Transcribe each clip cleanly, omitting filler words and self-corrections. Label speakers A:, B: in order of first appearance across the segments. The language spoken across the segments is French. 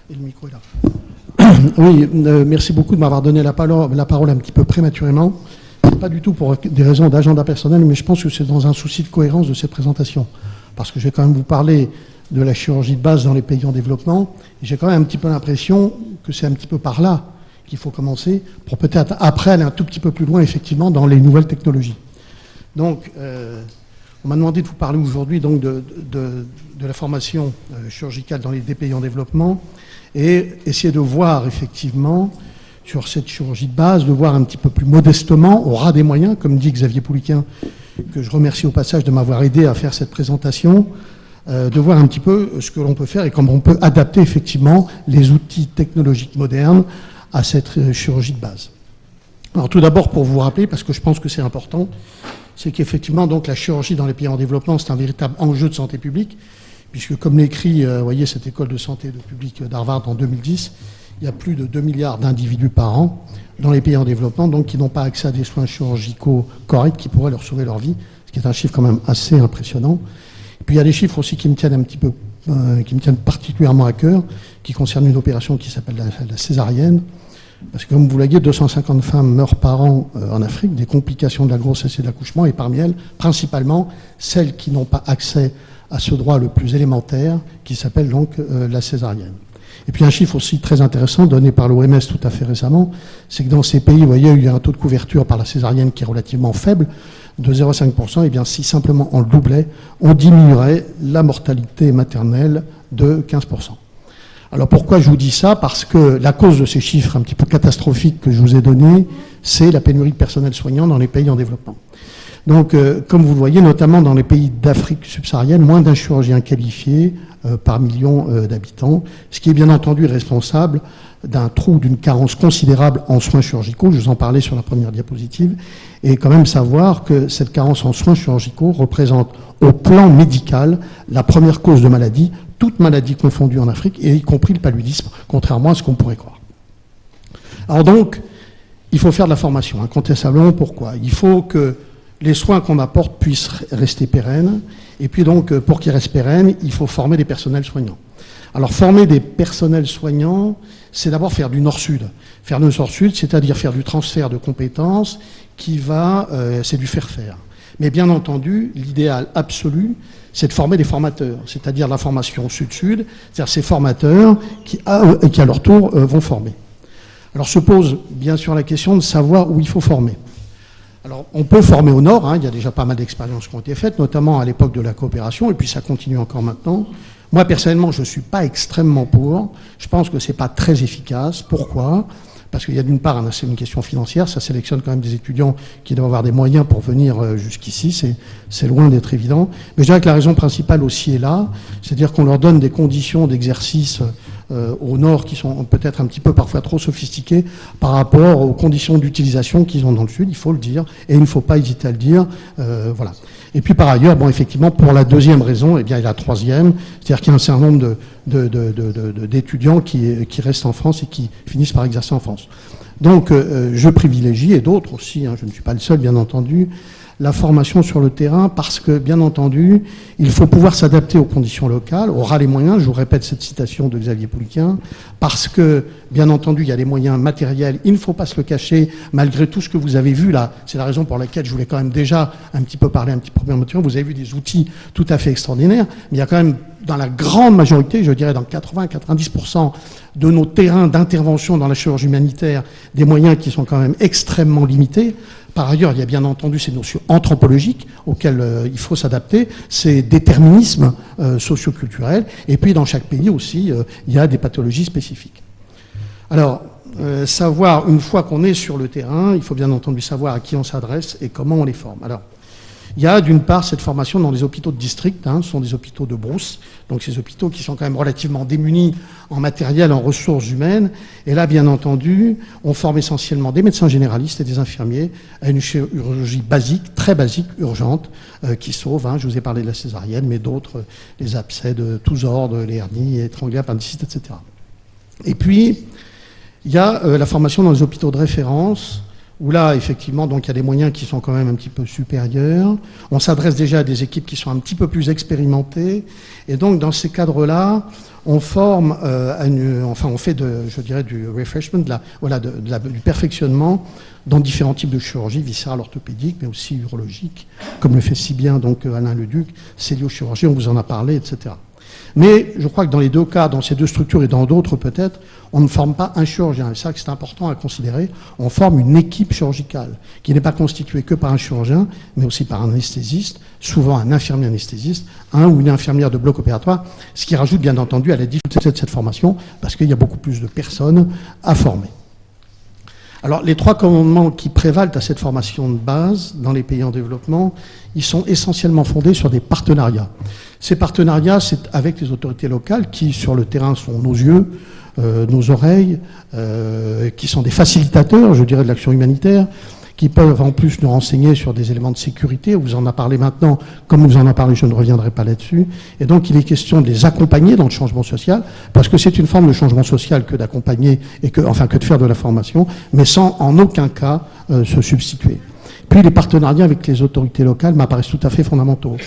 A: Et le micro est là. Oui, merci beaucoup de m'avoir donné la parole un petit peu prématurément. Pas du tout pour des raisons d'agenda personnel, mais je pense que c'est dans un souci de cohérence de cette présentation. Parce que je vais quand même vous parler de la chirurgie de base dans les pays en développement. J'ai quand même un petit peu l'impression que c'est un petit peu par là qu'il faut commencer, pour peut-être après aller un tout petit peu plus loin, effectivement, dans les nouvelles technologies. Donc, on m'a demandé de vous parler aujourd'hui donc de la formation chirurgicale dans les pays en développement et essayer de voir effectivement sur cette chirurgie de base, de voir un petit peu plus modestement, au ras des moyens, comme dit Xavier Pouliquin, que je remercie au passage de m'avoir aidé à faire cette présentation, de voir un petit peu ce que l'on peut faire et comment on peut adapter effectivement les outils technologiques modernes à cette chirurgie de base. Alors tout d'abord, pour vous rappeler, parce que je pense que c'est important, c'est qu'effectivement, donc, la chirurgie dans les pays en développement, c'est un véritable enjeu de santé publique, puisque comme l'écrit, vous voyez, cette école de santé publique d'Harvard en 2010, il y a plus de 2 milliards d'individus par an dans les pays en développement, donc qui n'ont pas accès à des soins chirurgicaux corrects qui pourraient leur sauver leur vie, ce qui est un chiffre quand même assez impressionnant. Et puis il y a des chiffres aussi qui me tiennent un petit peu, qui me tiennent particulièrement à cœur, qui concernent une opération qui s'appelle la césarienne. Parce que comme vous le voyez, 250 femmes meurent par an en Afrique des complications de la grossesse et de l'accouchement, et parmi elles, principalement, celles qui n'ont pas accès à ce droit le plus élémentaire, qui s'appelle donc la césarienne. Et puis un chiffre aussi très intéressant donné par l'OMS tout à fait récemment, c'est que dans ces pays, vous voyez, il y a un taux de couverture par la césarienne qui est relativement faible, de 0,5%, et bien si simplement on le doublait, on diminuerait la mortalité maternelle de 15%. Alors pourquoi je vous dis ça? Parce que la cause de ces chiffres un petit peu catastrophiques que je vous ai donnés, c'est la pénurie de personnel soignant dans les pays en développement. Donc, comme vous le voyez, notamment dans les pays d'Afrique subsaharienne, moins d'un chirurgien qualifié par million d'habitants, ce qui est bien entendu responsable d'un trou, d'une carence considérable en soins chirurgicaux. Je vous en parlais sur la première diapositive. Et quand même savoir que cette carence en soins chirurgicaux représente au plan médical la première cause de maladie, toutes maladies confondues en Afrique, et y compris le paludisme, contrairement à ce qu'on pourrait croire. Alors donc, il faut faire de la formation, incontestablement. Pourquoi? Il faut que les soins qu'on apporte puissent rester pérennes, et puis donc, pour qu'ils restent pérennes, il faut former des personnels soignants. Alors, former des personnels soignants, c'est d'abord faire du nord-sud. Faire du nord-sud, c'est-à-dire faire du transfert de compétences c'est du faire-faire. Mais bien entendu, l'idéal absolu, c'est de former des formateurs, c'est-à-dire la formation sud-sud, c'est-à-dire ces formateurs qui à leur tour, vont former. Alors se pose bien sûr la question de savoir où il faut former. Alors on peut former au nord, il y a déjà pas mal d'expériences qui ont été faites, notamment à l'époque de la coopération, et puis ça continue encore maintenant. Moi personnellement, je ne suis pas extrêmement pour, je pense que c'est pas très efficace. Pourquoi ? Parce qu'il y a d'une part, c'est une question financière, ça sélectionne quand même des étudiants qui doivent avoir des moyens pour venir jusqu'ici, c'est loin d'être évident. Mais je dirais que la raison principale aussi est là, c'est-à-dire qu'on leur donne des conditions d'exercice au nord qui sont peut-être un petit peu parfois trop sophistiquées par rapport aux conditions d'utilisation qu'ils ont dans le sud, il faut le dire, et il ne faut pas hésiter à le dire, voilà. Et puis par ailleurs, bon, effectivement, pour la deuxième raison, eh bien, il y a la troisième, c'est-à-dire qu'il y a un certain nombre d'étudiants qui restent en France et qui finissent par exercer en France. Donc, je privilégie, et d'autres aussi, je ne suis pas le seul, bien entendu, la formation sur le terrain parce que, bien entendu, il faut pouvoir s'adapter aux conditions locales, aura les moyens, je vous répète cette citation de Xavier Pouliquin, parce que, bien entendu, il y a les moyens matériels, il ne faut pas se le cacher, malgré tout ce que vous avez vu là, c'est la raison pour laquelle je voulais quand même déjà un petit peu parler un petit peu prématurément, vous avez vu des outils tout à fait extraordinaires, mais il y a quand même, dans la grande majorité, je dirais dans 80-90% de nos terrains d'intervention dans la chirurgie humanitaire, des moyens qui sont quand même extrêmement limités. Par ailleurs, il y a bien entendu ces notions anthropologiques auxquelles il faut s'adapter, ces déterminismes socioculturels, et puis dans chaque pays aussi, il y a des pathologies spécifiques. Alors, savoir, une fois qu'on est sur le terrain, il faut bien entendu savoir à qui on s'adresse et comment on les forme. Alors, il y a d'une part cette formation dans les hôpitaux de district, ce sont des hôpitaux de brousse, donc ces hôpitaux qui sont quand même relativement démunis en matériel, en ressources humaines, et là bien entendu, on forme essentiellement des médecins généralistes et des infirmiers à une chirurgie basique, très basique, urgente, qui sauve, je vous ai parlé de la césarienne, mais d'autres, les abcès de tous ordres, les hernies, étranglés, appendicites, etc. Et puis, il y a la formation dans les hôpitaux de référence, où là, effectivement, donc il y a des moyens qui sont quand même un petit peu supérieurs. On s'adresse déjà à des équipes qui sont un petit peu plus expérimentées. Et donc, dans ces cadres-là, on forme, on fait je dirais, du refreshment, du perfectionnement dans différents types de chirurgie, viscérale, orthopédique, mais aussi urologique, comme le fait si bien donc Alain Leduc, celluliochirurgie, on vous en a parlé, etc. Mais je crois que dans les deux cas, dans ces deux structures et dans d'autres peut-être, on ne forme pas un chirurgien. Et ça, c'est important à considérer. On forme une équipe chirurgicale qui n'est pas constituée que par un chirurgien, mais aussi par un anesthésiste, souvent un infirmier anesthésiste, un ou une infirmière de bloc opératoire, ce qui rajoute bien entendu à la difficulté de cette formation, parce qu'il y a beaucoup plus de personnes à former. Alors, les trois commandements qui prévalent à cette formation de base dans les pays en développement, ils sont essentiellement fondés sur des partenariats. Ces partenariats, c'est avec les autorités locales qui, sur le terrain, sont nos yeux, nos oreilles, qui sont des facilitateurs, je dirais, de l'action humanitaire, qui peuvent en plus nous renseigner sur des éléments de sécurité. On vous en a parlé maintenant, comme on vous en a parlé, je ne reviendrai pas là-dessus. Et donc, il est question de les accompagner dans le changement social, parce que c'est une forme de changement social que d'accompagner et que de faire de la formation, mais sans en aucun cas se substituer. Puis, les partenariats avec les autorités locales m'apparaissent tout à fait fondamentaux.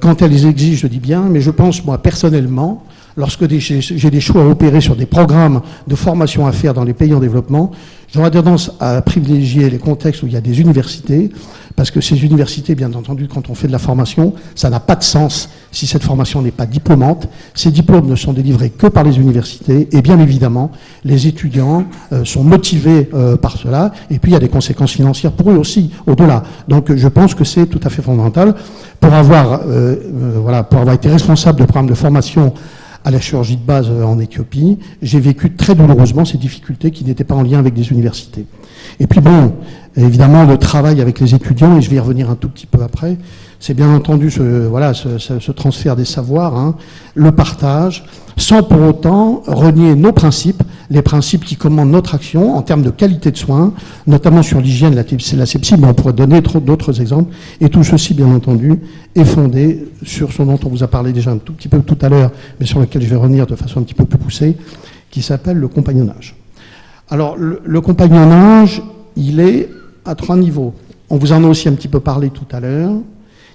A: Quand elles les exigent, je dis bien, mais je pense, moi, personnellement, lorsque j'ai des choix à opérer sur des programmes de formation à faire dans les pays en développement, j'aurais tendance à privilégier les contextes où il y a des universités, parce que ces universités, bien entendu, quand on fait de la formation, ça n'a pas de sens si cette formation n'est pas diplômante. Ces diplômes ne sont délivrés que par les universités, et bien évidemment, les étudiants sont motivés par cela, et puis il y a des conséquences financières pour eux aussi, au-delà. Donc je pense que c'est tout à fait fondamental. Pour avoir été responsable de programmes de formation à la chirurgie de base en Éthiopie, j'ai vécu très douloureusement ces difficultés qui n'étaient pas en lien avec des universités. Et puis bon, évidemment, le travail avec les étudiants, et je vais y revenir un tout petit peu après, c'est bien entendu ce transfert des savoirs, hein, le partage, sans pour autant renier nos principes, les principes qui commandent notre action en termes de qualité de soins, notamment sur l'hygiène, la sepsie, mais on pourrait donner d'autres exemples. Et tout ceci, bien entendu, est fondé sur ce dont on vous a parlé déjà un tout petit peu tout à l'heure, mais sur lequel je vais revenir de façon un petit peu plus poussée, qui s'appelle le compagnonnage. Alors, le compagnonnage, il est à 3 niveaux. On vous en a aussi un petit peu parlé tout à l'heure.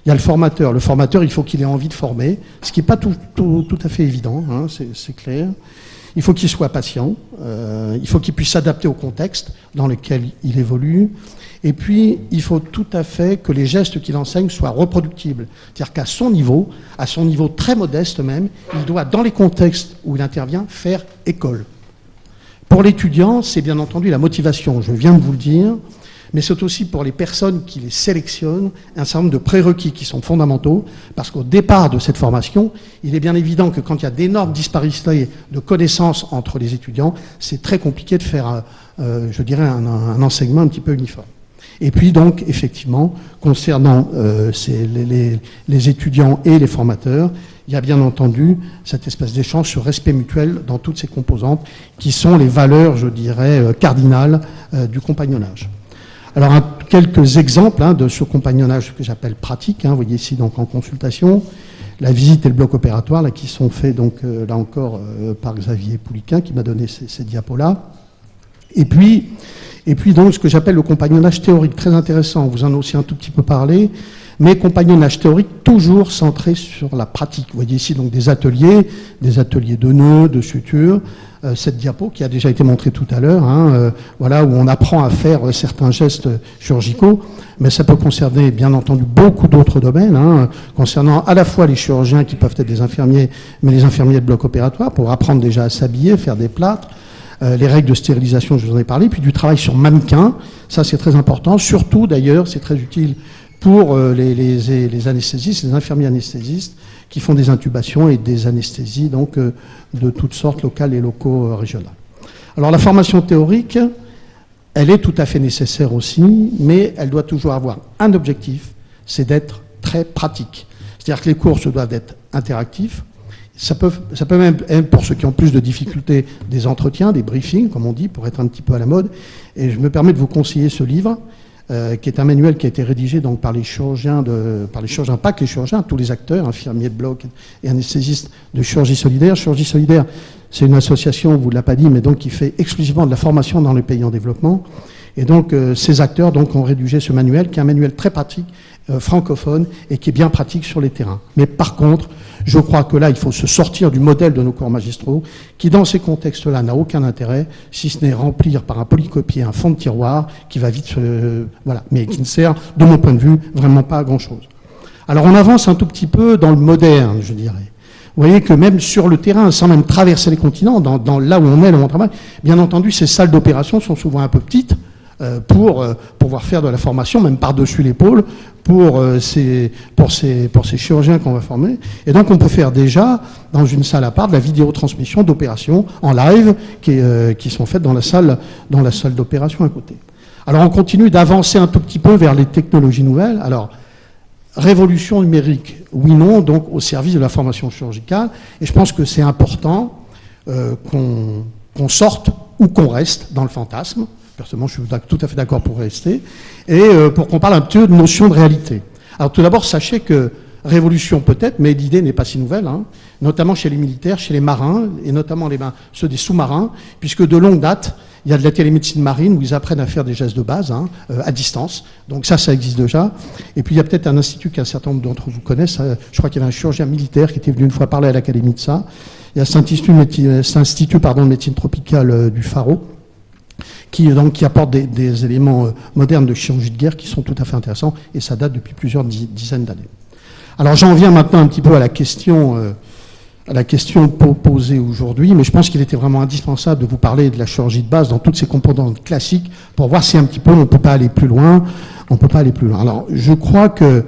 A: Il y a le formateur. Le formateur, il faut qu'il ait envie de former, ce qui n'est pas tout à fait évident, hein, c'est clair. Il faut qu'il soit patient, il faut qu'il puisse s'adapter au contexte dans lequel il évolue. Et puis, il faut tout à fait que les gestes qu'il enseigne soient reproductibles. C'est-à-dire qu'à son niveau très modeste même, il doit, dans les contextes où il intervient, faire école. Pour l'étudiant, c'est bien entendu la motivation, je viens de vous le dire, mais c'est aussi pour les personnes qui les sélectionnent un certain nombre de prérequis qui sont fondamentaux, parce qu'au départ de cette formation, il est bien évident que quand il y a d'énormes disparités de connaissances entre les étudiants, c'est très compliqué de faire, je dirais, un enseignement un petit peu uniforme. Et puis donc, effectivement, concernant les étudiants et les formateurs, il y a bien entendu cette espèce d'échange sur respect mutuel dans toutes ces composantes qui sont les valeurs, je dirais, cardinales du compagnonnage. Alors, quelques exemples de ce compagnonnage que j'appelle pratique. Vous voyez ici, donc, en consultation, la visite et le bloc opératoire, là, qui sont faits, donc, là encore, par Xavier Pouliquin, qui m'a donné ces diapos-là. Et puis, donc, ce que j'appelle le compagnonnage théorique, très intéressant. On vous en a aussi un tout petit peu parlé, mais compagnonnage théorique toujours centré sur la pratique. Vous voyez ici, donc, des ateliers de nœuds, de sutures. Cette diapo qui a déjà été montrée tout à l'heure, où on apprend à faire certains gestes chirurgicaux, mais ça peut concerner bien entendu beaucoup d'autres domaines, concernant à la fois les chirurgiens qui peuvent être des infirmiers, mais les infirmiers de bloc opératoire pour apprendre déjà à s'habiller, faire des plâtres, les règles de stérilisation, je vous en ai parlé, puis du travail sur mannequin, ça c'est très important, surtout d'ailleurs c'est très utile pour les anesthésistes, les infirmiers anesthésistes qui font des intubations et des anesthésies donc de toutes sortes, locales et locaux régionales. Alors la formation théorique, elle est tout à fait nécessaire aussi, mais elle doit toujours avoir un objectif, c'est d'être très pratique. C'est-à-dire que les cours doivent être interactifs. Ça peut même être, pour ceux qui ont plus de difficultés, des entretiens, des briefings, comme on dit, pour être un petit peu à la mode. Et je me permets de vous conseiller ce livre, qui est un manuel qui a été rédigé donc par les chirurgiens, pas que les chirurgiens, tous les acteurs, infirmiers de bloc et anesthésistes de chirurgie solidaire. Chirurgie solidaire, c'est une association, on ne vous l'a pas dit, mais donc qui fait exclusivement de la formation dans les pays en développement, Et donc, ces acteurs donc, ont rédigé ce manuel, qui est un manuel très pratique, francophone, et qui est bien pratique sur les terrains. Mais par contre, je crois que là, il faut se sortir du modèle de nos corps magistraux, qui dans ces contextes-là n'a aucun intérêt, si ce n'est remplir par un polycopier un fond de tiroir qui va vite voilà, mais qui ne sert, de mon point de vue, vraiment pas à grand-chose. Alors on avance un tout petit peu dans le moderne, je dirais. Vous voyez que même sur le terrain, sans même traverser les continents, dans là où on est, là où on travaille, bien entendu, ces salles d'opération sont souvent un peu petites pour pouvoir faire de la formation, même par-dessus l'épaule, pour ces chirurgiens qu'on va former. Et donc, on peut faire déjà, dans une salle à part, de la vidéotransmission d'opérations en live qui sont faites dans la salle d'opération à côté. Alors, on continue d'avancer un tout petit peu vers les technologies nouvelles. Alors, révolution numérique, oui, non, donc au service de la formation chirurgicale. Et je pense que c'est important qu'on sorte ou qu'on reste dans le fantasme. Personnellement, je suis tout à fait d'accord pour rester. Et pour qu'on parle un peu de notion de réalité. Alors tout d'abord, sachez que révolution peut-être, mais l'idée n'est pas si nouvelle, hein, notamment chez les militaires, chez les marins, et notamment ceux des sous-marins, puisque de longue date, il y a de la télémédecine marine où ils apprennent à faire des gestes de base à distance. Donc ça existe déjà. Et puis il y a peut-être un institut qu'un certain nombre d'entre vous connaissent. Je crois qu'il y avait un chirurgien militaire qui était venu une fois parler à l'Académie de ça. Il y a cet institut de médecine tropicale du Pharo qui apporte des éléments modernes de chirurgie de guerre qui sont tout à fait intéressants. Et ça date depuis plusieurs dizaines d'années. Alors j'en viens maintenant un petit peu à la question posée aujourd'hui, mais je pense qu'il était vraiment indispensable de vous parler de la chirurgie de base dans toutes ses composantes classiques pour voir si un petit peu on ne peut pas aller plus loin. Alors je crois que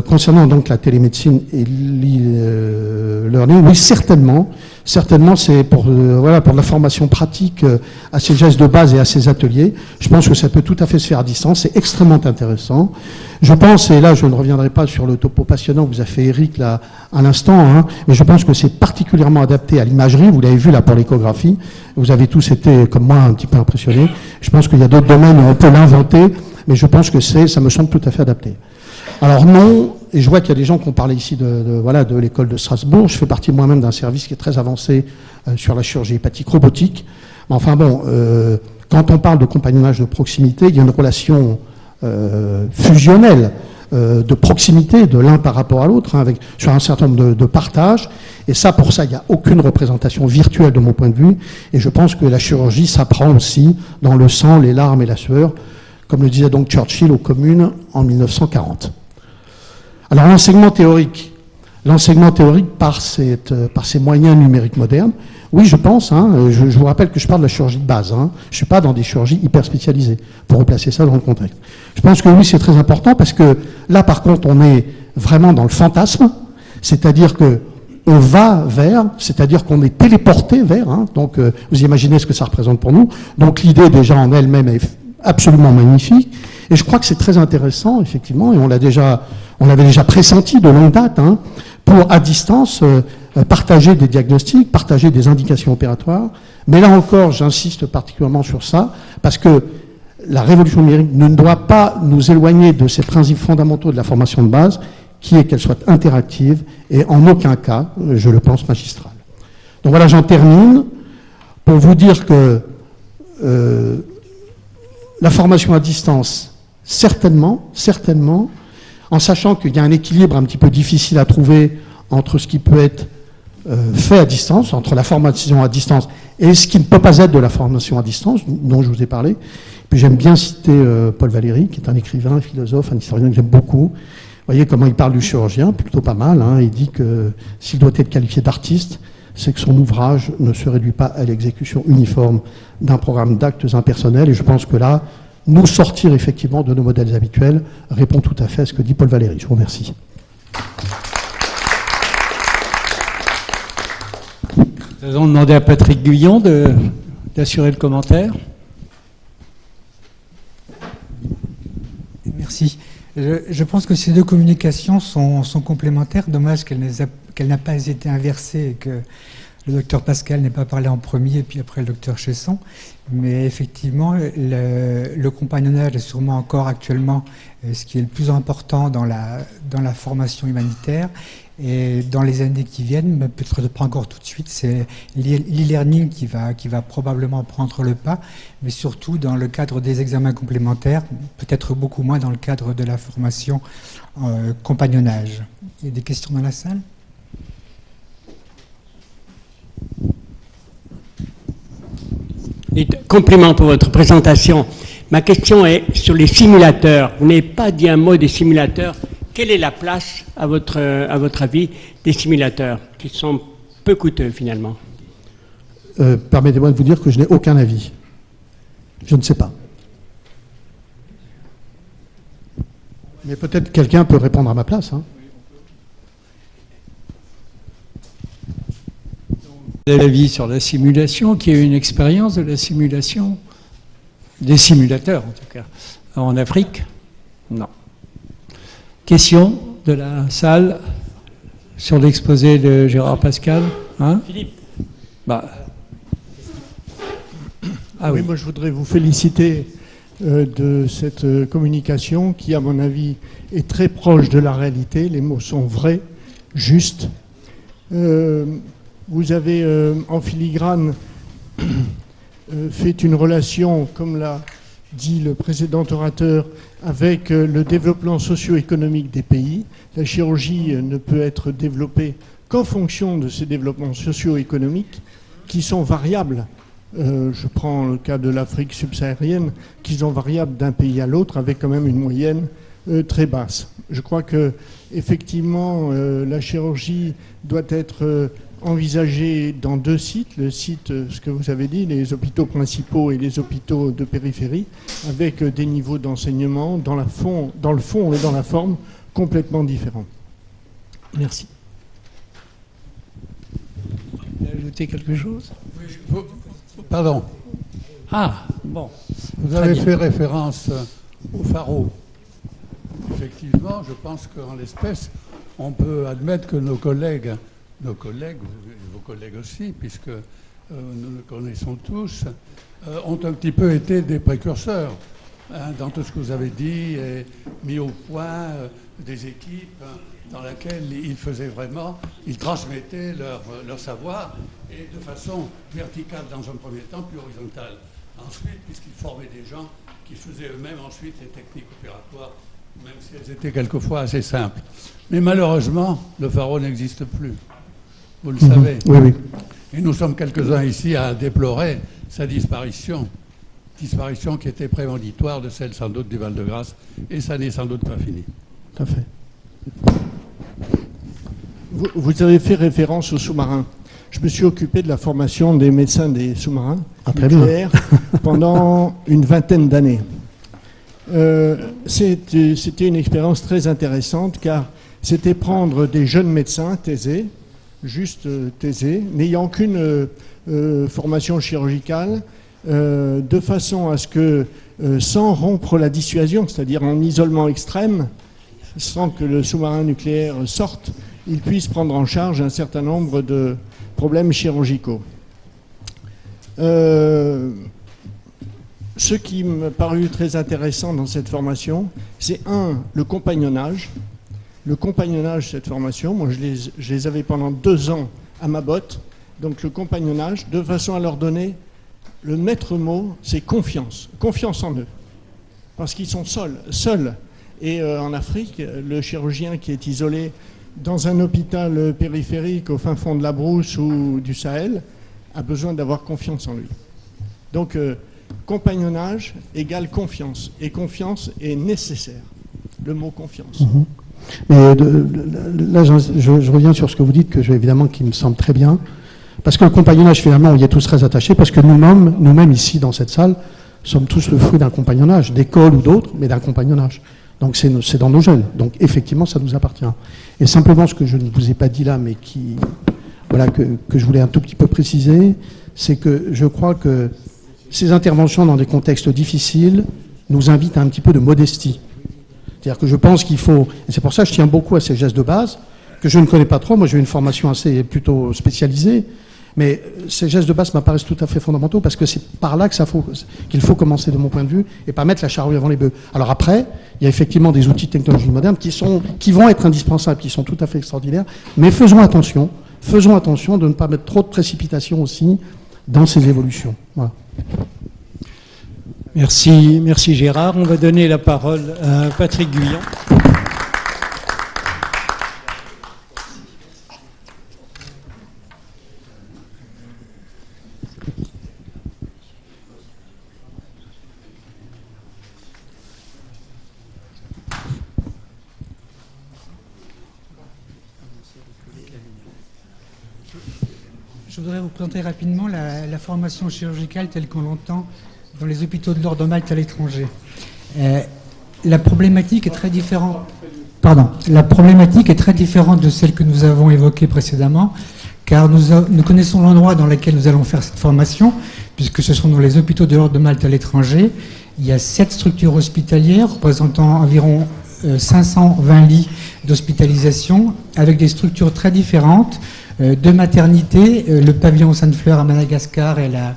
A: concernant donc la télémédecine et l'e-learning, oui, certainement c'est pour la formation pratique à ces gestes de base et à ces ateliers. Je pense que ça peut tout à fait se faire à distance, c'est extrêmement intéressant. Je pense, et là je ne reviendrai pas sur le topo passionnant que vous a fait Eric là à l'instant, mais je pense que c'est particulièrement adapté à l'imagerie, vous l'avez vu là pour l'échographie, vous avez tous été comme moi un petit peu impressionnés. Je pense qu'il y a d'autres domaines où on peut l'inventer, mais je pense que ça me semble tout à fait adapté. Alors non, et je vois qu'il y a des gens qui ont parlé ici de l'école de Strasbourg. Je fais partie moi-même d'un service qui est très avancé sur la chirurgie hépatique robotique. Mais enfin bon, quand on parle de compagnonnage de proximité, il y a une relation fusionnelle de proximité de l'un par rapport à l'autre, sur un certain nombre de partages. Et ça, pour ça, il n'y a aucune représentation virtuelle de mon point de vue. Et je pense que la chirurgie s'apprend aussi dans le sang, les larmes et la sueur, comme le disait donc Churchill aux Communes en 1940. Alors l'enseignement théorique par ces moyens numériques modernes, oui je pense, je vous rappelle que je parle de la chirurgie de base, je ne suis pas dans des chirurgies hyper spécialisées, pour replacer ça dans le contexte. Je pense que oui c'est très important parce que là par contre on est vraiment dans le fantasme, c'est-à-dire que on va vers, c'est-à-dire qu'on est téléporté vers, donc vous imaginez ce que ça représente pour nous, donc l'idée déjà en elle-même est absolument magnifique, et je crois que c'est très intéressant, effectivement, et on l'avait déjà pressenti de longue date, pour, à distance, partager des diagnostics, partager des indications opératoires, mais là encore, j'insiste particulièrement sur ça, parce que la révolution numérique ne doit pas nous éloigner de ces principes fondamentaux de la formation de base, qui est qu'elle soit interactive, et en aucun cas, je le pense, magistrale. Donc voilà, j'en termine, pour vous dire que la formation à distance, certainement, en sachant qu'il y a un équilibre un petit peu difficile à trouver entre ce qui peut être fait à distance, entre la formation à distance et ce qui ne peut pas être de la formation à distance, dont je vous ai parlé. Puis j'aime bien citer Paul Valéry, qui est un écrivain, un philosophe, un historien que j'aime beaucoup. Vous voyez comment il parle du chirurgien, plutôt pas mal. Il dit que s'il doit être qualifié d'artiste, c'est que son ouvrage ne se réduit pas à l'exécution uniforme d'un programme d'actes impersonnels. Et je pense que là, nous sortir effectivement de nos modèles habituels répond tout à fait à ce que dit Paul Valéry. Je vous remercie.
B: Nous allons demander à Patrick Guyon d'assurer le commentaire.
C: Merci. Je pense que ces deux communications sont complémentaires. Dommage qu'elle n'a pas été inversée et que le docteur Pascal n'ait pas parlé en premier et puis après le docteur Chesson. Mais effectivement, le compagnonnage est sûrement encore actuellement ce qui est le plus important dans la formation humanitaire. Et dans les années qui viennent, mais peut-être pas encore tout de suite, c'est l'e-learning qui va probablement prendre le pas, mais surtout dans le cadre des examens complémentaires, peut-être beaucoup moins dans le cadre de la formation compagnonnage. Il y a des questions dans la salle ?
D: Compliment pour votre présentation. Ma question est sur les simulateurs. Vous n'avez pas dit un mot des simulateurs. Quelle est la place, à votre avis, des simulateurs, qui sont peu coûteux finalement?
A: Permettez-moi de vous dire que je n'ai aucun avis. Je ne sais pas. Mais peut-être quelqu'un peut répondre à ma place. Hein.
B: L'avis sur la simulation, qui a eu une expérience de la simulation, des simulateurs en tout cas, en Afrique? Non. Question de la salle sur l'exposé de Gérard Pascal, hein?
D: Philippe.
E: Ah oui, moi je voudrais vous féliciter de cette communication qui, à mon avis, est très proche de la réalité. Les mots sont vrais, justes. Vous avez en filigrane fait une relation, comme l'a dit le précédent orateur, avec le développement socio-économique des pays. La chirurgie ne peut être développée qu'en fonction de ces développements socio-économiques qui sont variables. Je prends le cas de l'Afrique subsaharienne, qui sont variables d'un pays à l'autre, avec quand même une moyenne très basse. Je crois que effectivement, la chirurgie doit être envisagée dans deux sites. Le site, ce que vous avez dit, les hôpitaux principaux et les hôpitaux de périphérie, avec des niveaux d'enseignement dans le fond et dans la forme complètement différents. Merci.
B: Vous voulez ajouter quelque chose?
F: Pardon.
B: Ah, bon.
F: Vous avez fait référence au pharo. Effectivement, je pense qu'en l'espèce, on peut admettre que nos collègues, vos collègues aussi, puisque nous le connaissons tous, ont un petit peu été des précurseurs dans tout ce que vous avez dit, et mis au point des équipes dans lesquelles ils transmettaient leur savoir, et de façon verticale dans un premier temps, puis horizontale ensuite, puisqu'ils formaient des gens qui faisaient eux-mêmes ensuite les techniques opératoires, même si elles étaient quelquefois assez simples. Mais malheureusement, le pharo n'existe plus. Vous le savez.
A: Oui, oui.
F: Et nous sommes quelques-uns ici à déplorer sa disparition qui était prémonitoire de celle sans doute du Val-de-Grâce, et ça n'est sans doute pas fini.
A: Tout à fait.
E: Vous avez fait référence aux sous-marins. Je me suis occupé de la formation des médecins des sous-marins nucléaires pendant une vingtaine d'années. C'était une expérience très intéressante, car c'était prendre des jeunes médecins thésés, juste thésés, n'ayant aucune formation chirurgicale, de façon à ce que, sans rompre la dissuasion, c'est-à-dire en isolement extrême, sans que le sous-marin nucléaire sorte, ils puissent prendre en charge un certain nombre de problèmes chirurgicaux. Ce qui m'a paru très intéressant dans cette formation, c'est le compagnonnage. Le compagnonnage, cette formation, moi je les avais pendant 2 ans à ma botte, donc le compagnonnage, de façon à leur donner le maître mot, c'est confiance en eux. Parce qu'ils sont seuls. Et en Afrique, le chirurgien qui est isolé dans un hôpital périphérique au fin fond de la brousse ou du Sahel a besoin d'avoir confiance en lui. Donc, compagnonnage égale confiance. Et confiance est nécessaire. Le mot confiance.
A: Mmh. Mais là, je reviens sur ce que vous dites, évidemment, qui me semble très bien. Parce que le compagnonnage, finalement, on y est tous très attachés, parce que nous-mêmes, ici, dans cette salle, sommes tous le fruit d'un compagnonnage, d'école ou d'autres, mais d'un compagnonnage. Donc c'est dans nos gènes. Donc effectivement, ça nous appartient. Et simplement, ce que je ne vous ai pas dit là, mais que je voulais un tout petit peu préciser, c'est que je crois que ces interventions dans des contextes difficiles nous invitent à un petit peu de modestie. C'est-à-dire que je pense qu'il faut, et c'est pour ça que je tiens beaucoup à ces gestes de base, que je ne connais pas trop. Moi, j'ai une formation plutôt spécialisée, Mais ces gestes de base m'apparaissent tout à fait fondamentaux parce que c'est par là qu'il faut commencer de mon point de vue et pas mettre la charrue avant les bœufs. Alors après, il y a effectivement des outils de technologie moderne qui vont être indispensables, qui sont tout à fait extraordinaires, mais faisons attention de ne pas mettre trop de précipitation aussi dans ces évolutions. Voilà.
B: Merci Gérard. On va donner la parole à Patrick Guyon.
C: Je voudrais vous présenter rapidement la formation chirurgicale telle qu'on l'entend dans les hôpitaux de l'Ordre de Malte à l'étranger. La problématique est très différente. La problématique est très différente de celle que nous avons évoquée précédemment, car nous connaissons l'endroit dans lequel nous allons faire cette formation, puisque ce sont dans les hôpitaux de l'Ordre de Malte à l'étranger. Il y a 7 structures hospitalières représentant environ 520 lits d'hospitalisation, avec des structures très différentes, de maternité, le pavillon Sainte-Fleur à Madagascar et la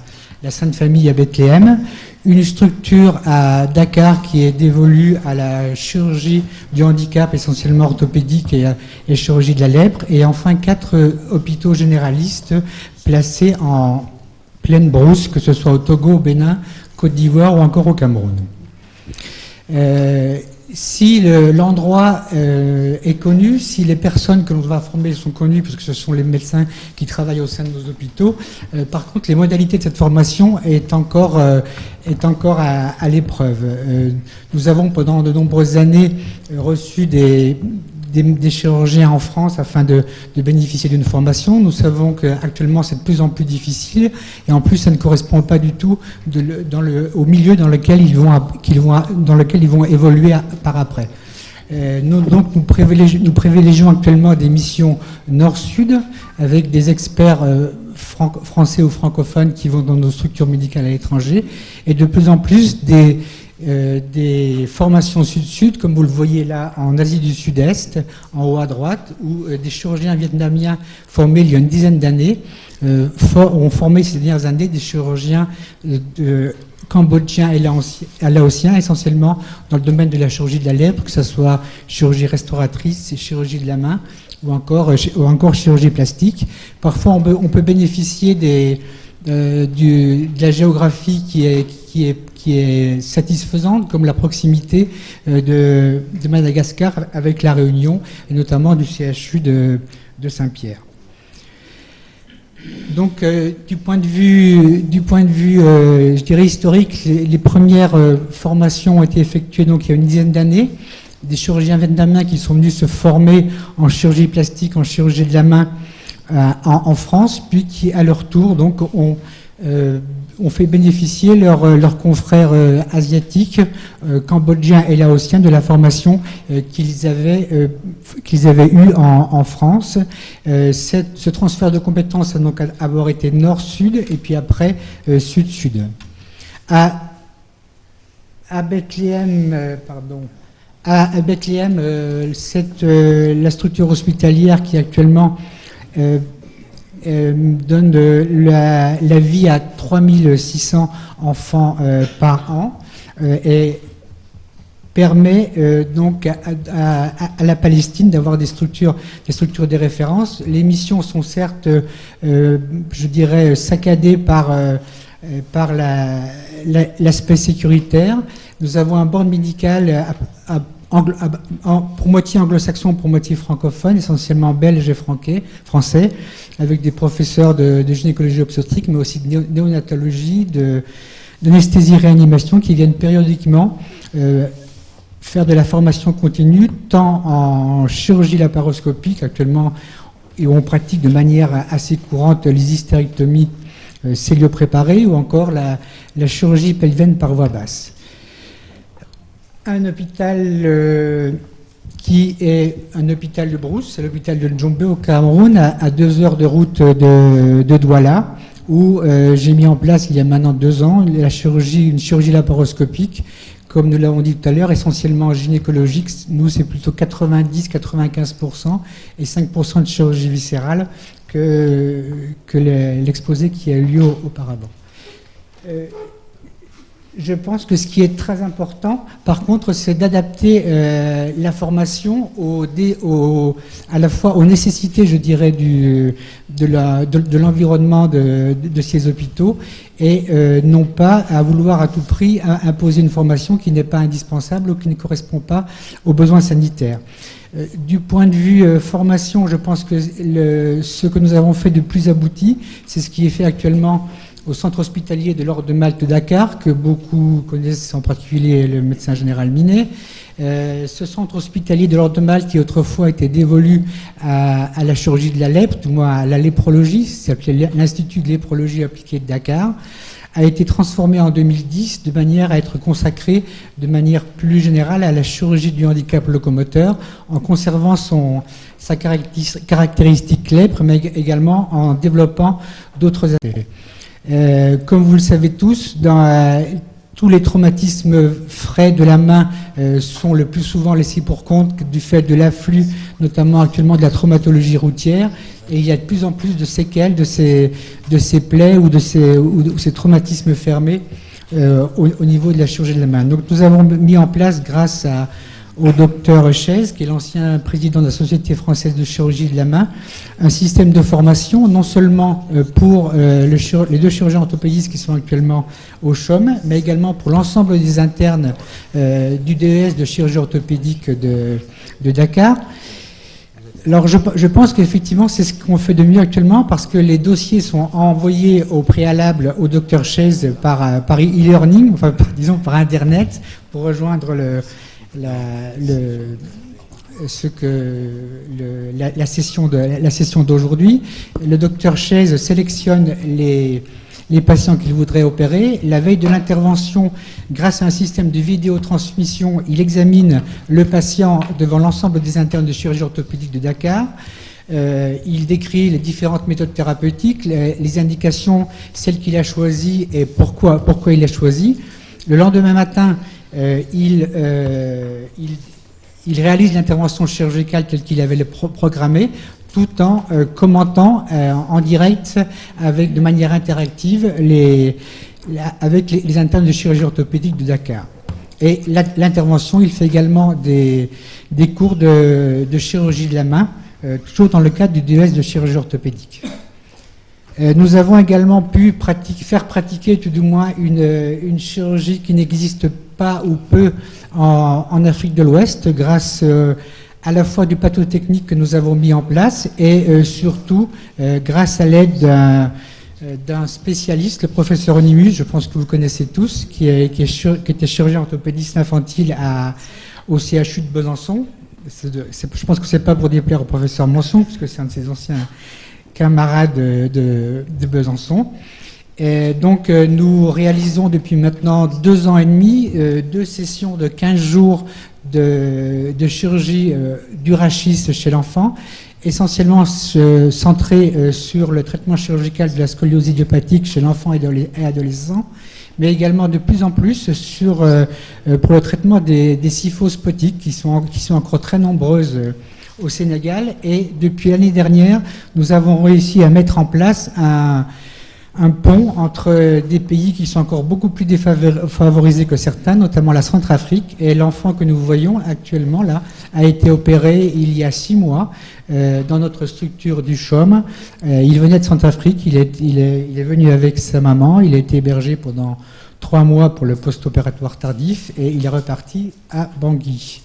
C: Sainte Famille à Bethléem, une structure à Dakar qui est dévolue à la chirurgie du handicap, essentiellement orthopédique et chirurgie de la lèpre, et enfin 4 hôpitaux généralistes placés en pleine brousse, que ce soit au Togo, au Bénin, Côte d'Ivoire ou encore au Cameroun. Si l'endroit est connu, si les personnes que l'on va former sont connues, puisque ce sont les médecins qui travaillent au sein de nos hôpitaux, par contre, les modalités de cette formation est encore à l'épreuve. Nous avons pendant de nombreuses années reçu des chirurgiens en France afin de bénéficier d'une formation. Nous savons qu'actuellement c'est de plus en plus difficile et en plus ça ne correspond pas du tout au milieu dans lequel ils vont évoluer par après. Nous privilégions actuellement des missions nord-sud avec des experts français ou francophones qui vont dans nos structures médicales à l'étranger et de plus en plus des formations sud-sud, comme vous le voyez là en Asie du Sud-Est, en haut à droite, où des chirurgiens vietnamiens formés il y a une dizaine d'années ont formé ces dernières années des chirurgiens cambodgiens et laotiens, essentiellement dans le domaine de la chirurgie de la lèpre, que ce soit chirurgie restauratrice, chirurgie de la main ou encore chirurgie plastique. Parfois, on peut bénéficier de la géographie qui est satisfaisante, comme la proximité de Madagascar avec la Réunion, et notamment du CHU de Saint-Pierre. Donc, du point de vue, je dirais historique, les premières formations ont été effectuées donc il y a une dizaine d'années. Des chirurgiens vietnamiens qui sont venus se former en chirurgie plastique, en chirurgie de la main en France, puis qui à leur tour donc ont fait bénéficier leurs confrères asiatiques, cambodgiens et laotiens de la formation qu'ils avaient eue en France. Ce transfert de compétences a donc d'abord été nord-sud et puis après sud-sud. À Bethléem, la structure hospitalière qui actuellement donne la vie à 3600 enfants par an et permet donc à la Palestine d'avoir des structures de référence. Les missions sont certes, je dirais, saccadées par l'aspect sécuritaire. Nous avons un board médical pour moitié anglo-saxon, pour moitié francophone, essentiellement belge et français, avec des professeurs de gynécologie obstétrique, mais aussi de néonatologie, d'anesthésie-réanimation, qui viennent périodiquement faire de la formation continue, tant en chirurgie laparoscopique, actuellement, et où on pratique de manière assez courante les hystérectomies céliopréparées, ou encore la chirurgie pelvienne par voie basse. Un hôpital qui est un hôpital de brousse, c'est l'hôpital de Njombe au Cameroun, à 2 heures de route de Douala, où j'ai mis en place il y a maintenant 2 ans une chirurgie laparoscopique, comme nous l'avons dit tout à l'heure, essentiellement gynécologique. Nous, c'est plutôt 90-95% et 5% de chirurgie viscérale, que l'exposé qui a eu lieu auparavant. Je pense que ce qui est très important, par contre, c'est d'adapter la formation à la fois aux nécessités, je dirais, de l'environnement de ces hôpitaux, et non pas à vouloir à tout prix imposer une formation qui n'est pas indispensable ou qui ne correspond pas aux besoins sanitaires. Du point de vue formation, je pense que ce que nous avons fait de plus abouti, c'est ce qui est fait actuellement au centre hospitalier de l'Ordre de Malte Dakar, que beaucoup connaissent, en particulier le médecin général Minet. Ce centre hospitalier de l'Ordre de Malte, qui autrefois était dévolu à la chirurgie de la lèpre, du moins à la léprologie, s'appelait l'Institut de léprologie appliquée de Dakar, a été transformé en 2010 de manière à être consacré de manière plus générale à la chirurgie du handicap locomoteur, en conservant sa caractéristique lèpre, mais également en développant d'autres aspects. Comme vous le savez tous, tous les traumatismes frais de la main sont le plus souvent laissés pour compte du fait de l'afflux, notamment actuellement de la traumatologie routière, et il y a de plus en plus de séquelles de ces plaies ou de ces traumatismes fermés au niveau de la chirurgie de la main. Donc nous avons mis en place, grâce au docteur Chaise, qui est l'ancien président de la Société française de chirurgie de la main, un système de formation, non seulement pour les 2 chirurgiens orthopédistes qui sont actuellement au CHOM, mais également pour l'ensemble des internes du DES de chirurgie orthopédique de Dakar. Alors je pense qu'effectivement c'est ce qu'on fait de mieux actuellement, parce que les dossiers sont envoyés au préalable au docteur Chaise par e-learning, enfin disons par Internet, pour rejoindre la session d'aujourd'hui. Le docteur Chaise sélectionne les patients qu'il voudrait opérer. La veille de l'intervention, grâce à un système de vidéotransmission, il examine le patient devant l'ensemble des internes de chirurgie orthopédique de Dakar. Il décrit les différentes méthodes thérapeutiques, les indications, celles qu'il a choisies et pourquoi il a choisi. Le lendemain matin, il réalise l'intervention chirurgicale telle qu'il avait programmée, tout en commentant en direct, de manière interactive, avec les internes de chirurgie orthopédique de Dakar. Et l'intervention, il fait également des cours de chirurgie de la main, toujours dans le cadre du DES de chirurgie orthopédique. Nous avons également pu faire pratiquer tout du moins une chirurgie qui n'existe pas ou peu en Afrique de l'Ouest, grâce à la fois du plateau technique que nous avons mis en place et surtout grâce à l'aide d'un spécialiste, le professeur Onimus, je pense que vous connaissez tous, qui était chirurgien orthopédiste infantile au CHU de Besançon. Je pense que c'est pas pour déplaire au professeur Monson, puisque c'est un de ses anciens camarades de Besançon. Et donc nous réalisons depuis maintenant 2 ans et demi 2 sessions de 15 jours de chirurgie du rachis chez l'enfant, essentiellement centré sur le traitement chirurgical de la scoliose idiopathique chez l'enfant et adolescent, mais également de plus en plus pour le traitement des syphoses potiques qui sont encore très nombreuses au Sénégal. Et depuis l'année dernière, nous avons réussi à mettre en place un pont entre des pays qui sont encore beaucoup plus défavorisés que certains, notamment la Centrafrique. Et l'enfant que nous voyons actuellement là a été opéré il y a 6 mois dans notre structure du CHOM. Il venait de Centrafrique, il est venu avec sa maman, il a été hébergé pendant 3 mois pour le post-opératoire tardif et il est reparti à Bangui.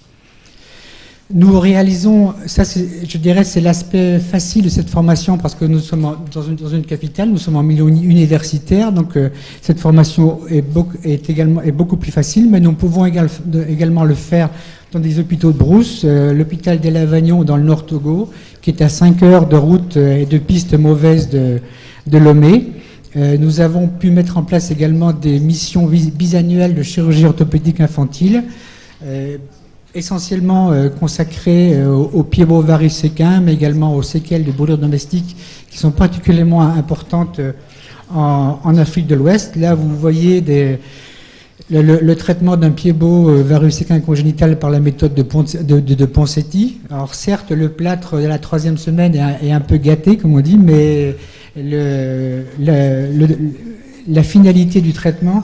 C: Nous réalisons, ça je dirais c'est l'aspect facile de cette formation, parce que nous sommes dans une capitale, nous sommes en milieu universitaire, donc cette formation est beaucoup plus facile, mais nous pouvons également le faire dans des hôpitaux de brousse, l'hôpital d'El Avagnon dans le Nord Togo, qui est à 5 heures de route et de piste mauvaise de Lomé. Nous avons pu mettre en place également des missions bisannuelles de chirurgie orthopédique infantile, essentiellement consacrées aux pieds-bots varices-séquins, mais également aux séquelles de brûlures domestiques qui sont particulièrement importantes en Afrique de l'Ouest. Là, vous voyez Le traitement d'un pied-bot varicocèle congénital par la méthode de Ponseti. Alors certes, le plâtre de la 3e semaine est un peu gâté, comme on dit, mais la finalité du traitement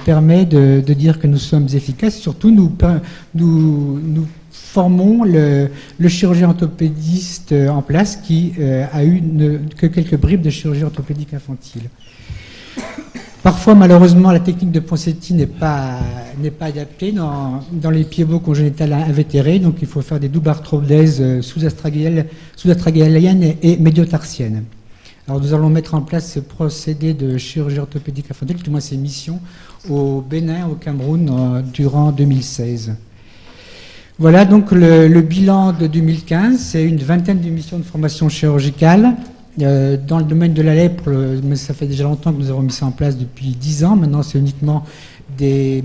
C: permet de dire que nous sommes efficaces. Surtout, nous formons le chirurgien orthopédiste en place qui a eu que quelques bribes de chirurgie orthopédique infantile. Parfois, malheureusement, la technique de Ponseti n'est pas adaptée dans les pieds-bots congénitales invétérés, donc il faut faire des doubles arthrodèses sous-astragéliennes et médiotarsiennes. Alors nous allons mettre en place ce procédé de chirurgie orthopédique infantile, tout moins ces missions, au Bénin, au Cameroun, durant 2016. Voilà donc le bilan de 2015, c'est une vingtaine de missions de formation chirurgicale. Dans le domaine de la lèpre, mais ça fait déjà longtemps que nous avons mis ça en place depuis 10 ans. Maintenant, c'est uniquement des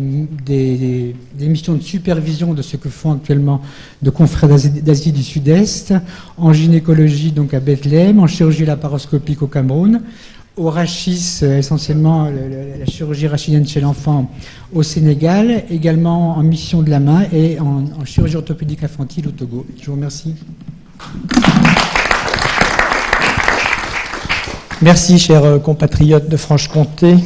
C: missions de supervision de ce que font actuellement nos confrères d'Asie du Sud-Est, en gynécologie donc à Bethléem, en chirurgie laparoscopique au Cameroun, au rachis, essentiellement la chirurgie rachidienne chez l'enfant au Sénégal, également en mission de la main et en chirurgie orthopédique infantile au Togo. Je vous remercie.
G: Merci, chers compatriotes de Franche-Comté.